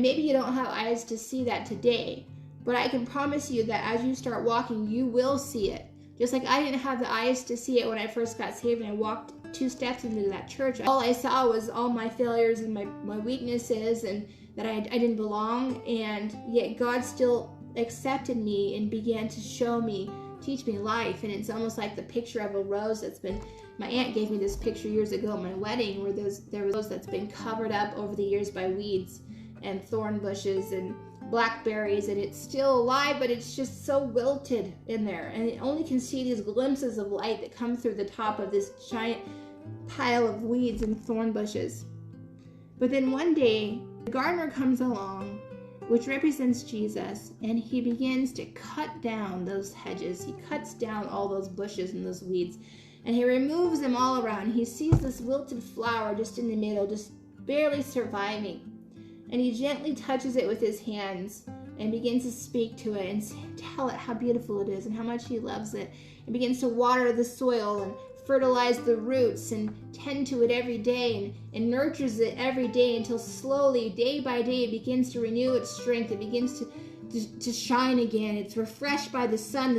Maybe you don't have eyes to see that today, but I can promise you that as you start walking, you will see it. Just like I didn't have the eyes to see it when I first got saved and I walked 2 steps into that church. All I saw was all my failures and my weaknesses, and that I didn't belong, and yet God still accepted me and began to show me, teach me life. And it's almost like the picture of a rose that's been, my aunt gave me this picture years ago at my wedding, where there was a rose that's been covered up over the years by weeds and thorn bushes and blackberries, and it's still alive, but it's just so wilted in there, and it only can see these glimpses of light that come through the top of this giant pile of weeds and thorn bushes. But then one day, the gardener comes along, which represents Jesus, and he begins to cut down those hedges. He cuts down all those bushes and those weeds, and he removes them all around. He sees this wilted flower just in the middle, just barely surviving. And he gently touches it with his hands and begins to speak to it and tell it how beautiful it is and how much he loves it. And begins to water the soil and fertilize the roots and tend to it every day and nurtures it every day until slowly, day by day, it begins to renew its strength. It begins to shine again. It's refreshed by the sun.